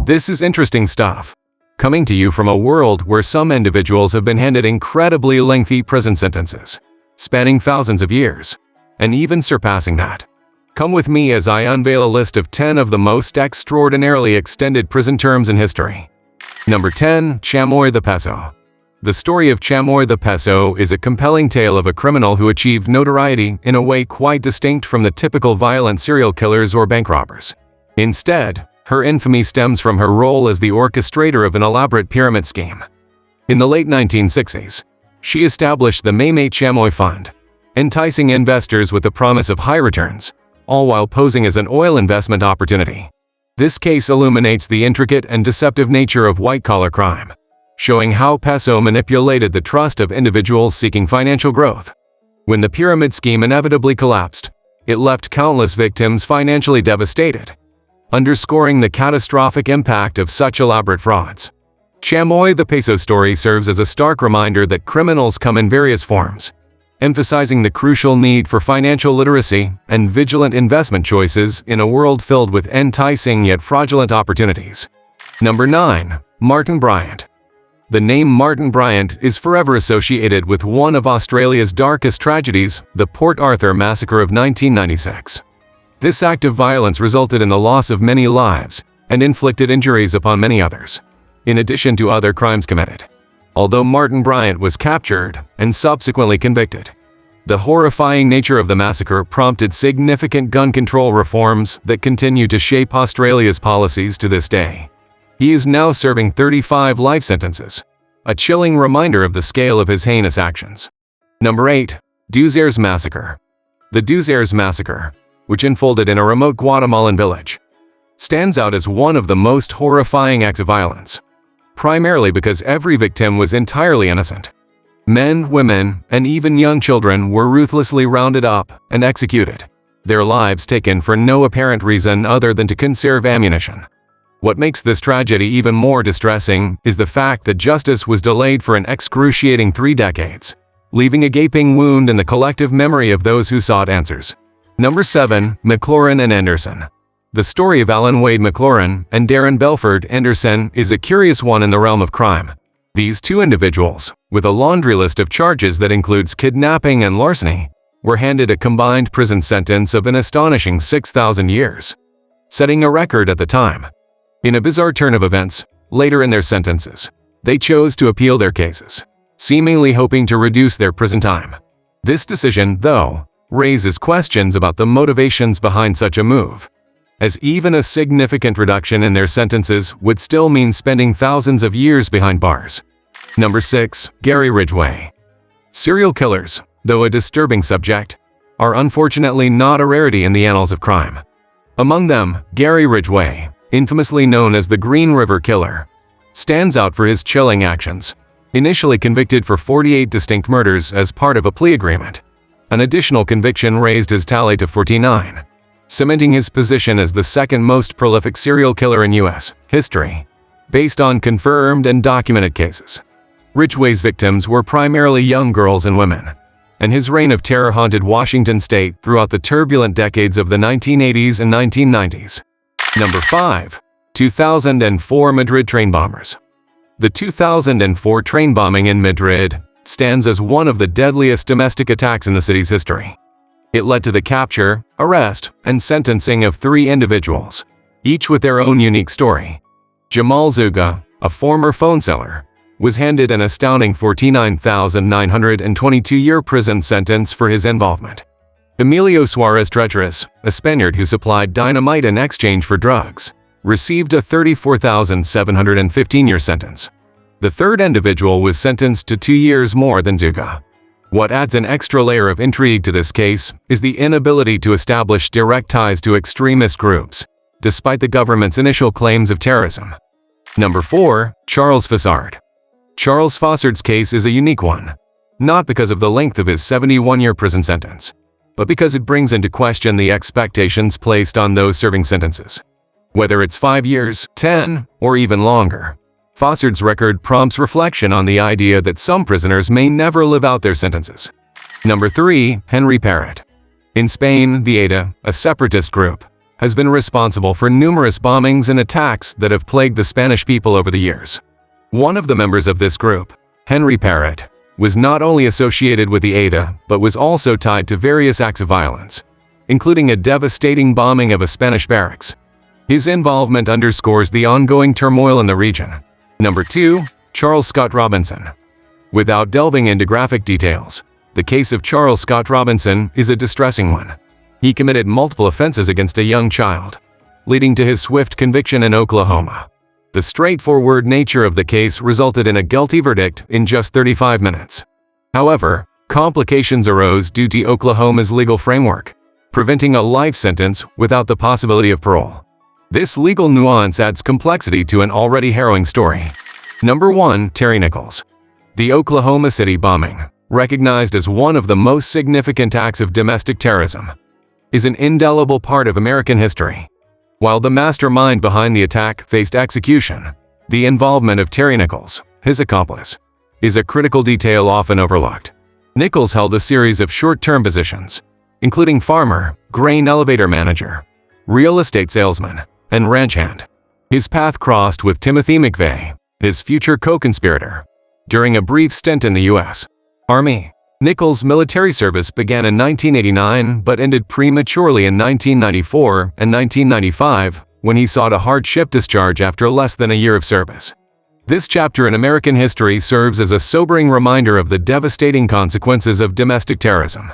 This is interesting stuff, coming to you from a world where some individuals have been handed incredibly lengthy prison sentences, spanning thousands of years, and even surpassing that. Come with me as I unveil a list of 10 of the most extraordinarily extended prison terms in history. Number 10. Chamoy the Peso. The story of Chamoy the Peso is a compelling tale of a criminal who achieved notoriety in a way quite distinct from the typical violent serial killers or bank robbers. Instead, her infamy stems from her role as the orchestrator of an elaborate pyramid scheme. In the late 1960s, she established the Maymay Chamoy Fund, enticing investors with the promise of high returns, all while posing as an oil investment opportunity. This case illuminates the intricate and deceptive nature of white-collar crime, showing how Peso manipulated the trust of individuals seeking financial growth. When the pyramid scheme inevitably collapsed, it left countless victims financially devastated, underscoring the catastrophic impact of such elaborate frauds. Chamoy the Peso story serves as a stark reminder that criminals come in various forms, emphasizing the crucial need for financial literacy and vigilant investment choices in a world filled with enticing yet fraudulent opportunities. Number 9. Martin Bryant. The name Martin Bryant is forever associated with one of Australia's darkest tragedies, the Port Arthur Massacre of 1996. This act of violence resulted in the loss of many lives and inflicted injuries upon many others, in addition to other crimes committed. Although Martin Bryant was captured and subsequently convicted, the horrifying nature of the massacre prompted significant gun control reforms that continue to shape Australia's policies to this day. He is now serving 35 life sentences, a chilling reminder of the scale of his heinous actions. Number 8. Duzers Massacre. The Duzers Massacre, which unfolded in a remote Guatemalan village, stands out as one of the most horrifying acts of violence, primarily because every victim was entirely innocent. Men, women, and even young children were ruthlessly rounded up and executed, their lives taken for no apparent reason other than to conserve ammunition. What makes this tragedy even more distressing is the fact that justice was delayed for an excruciating 3 decades, leaving a gaping wound in the collective memory of those who sought answers. Number 7. McLaurin and Anderson. The story of Alan Wade McLaurin and Darren Belford Anderson is a curious one in the realm of crime. These two individuals, with a laundry list of charges that includes kidnapping and larceny, were handed a combined prison sentence of an astonishing 6,000 years, setting a record at the time. In a bizarre turn of events, later in their sentences, they chose to appeal their cases, seemingly hoping to reduce their prison time. This decision, though, raises questions about the motivations behind such a move, as even a significant reduction in their sentences would still mean spending thousands of years behind bars. Number 6. Gary Ridgway. Serial killers, though a disturbing subject, are unfortunately not a rarity in the annals of crime. Among them, Gary Ridgway, infamously known as the Green River Killer, stands out for his chilling actions. Initially convicted for 48 distinct murders as part of a plea agreement, an additional conviction raised his tally to 49. Cementing his position as the second most prolific serial killer in U.S. history, based on confirmed and documented cases. Ridgway's victims were primarily young girls and women, and his reign of terror haunted Washington state throughout the turbulent decades of the 1980s and 1990s. Number 5. 2004 Madrid train bombers. The 2004 train bombing in Madrid stands as one of the deadliest domestic attacks in the city's history. It led to the capture, arrest, and sentencing of 3 individuals, each with their own unique story. Jamal Zuga, a former phone seller, was handed an astounding 49,922-year prison sentence for his involvement. Emilio Suarez Treacherous, a Spaniard who supplied dynamite in exchange for drugs, received a 34,715-year sentence. The third individual was sentenced to 2 years more than Zuga. What adds an extra layer of intrigue to this case is the inability to establish direct ties to extremist groups, despite the government's initial claims of terrorism. Number 4. Charles Fossard. Charles Fossard's case is a unique one, not because of the length of his 71-year prison sentence, but because it brings into question the expectations placed on those serving sentences. Whether it's 5 years, 10, or even longer, Fossard's record prompts reflection on the idea that some prisoners may never live out their sentences. Number 3. Henry Parrott. In Spain, the ETA, a separatist group, has been responsible for numerous bombings and attacks that have plagued the Spanish people over the years. One of the members of this group, Henry Parrott, was not only associated with the ETA, but was also tied to various acts of violence, including a devastating bombing of a Spanish barracks. His involvement underscores the ongoing turmoil in the region. Number 2. Charles Scott Robinson. Without delving into graphic details, the case of Charles Scott Robinson is a distressing one. He committed multiple offenses against a young child, leading to his swift conviction in Oklahoma. The straightforward nature of the case resulted in a guilty verdict in just 35 minutes. However, complications arose due to Oklahoma's legal framework, preventing a life sentence without the possibility of parole. This legal nuance adds complexity to an already harrowing story. Number 1. Terry Nichols. The Oklahoma City bombing, recognized as one of the most significant acts of domestic terrorism, is an indelible part of American history. While the mastermind behind the attack faced execution, the involvement of Terry Nichols, his accomplice, is a critical detail often overlooked. Nichols held a series of short-term positions, including farmer, grain elevator manager, real estate salesman, and ranch hand. His path crossed with Timothy McVeigh, his future co-conspirator, during a brief stint in the U.S. Army. Nichols' military service began in 1989 but ended prematurely in 1994 and 1995 when he sought a hardship discharge after less than a year of service. This chapter in American history serves as a sobering reminder of the devastating consequences of domestic terrorism.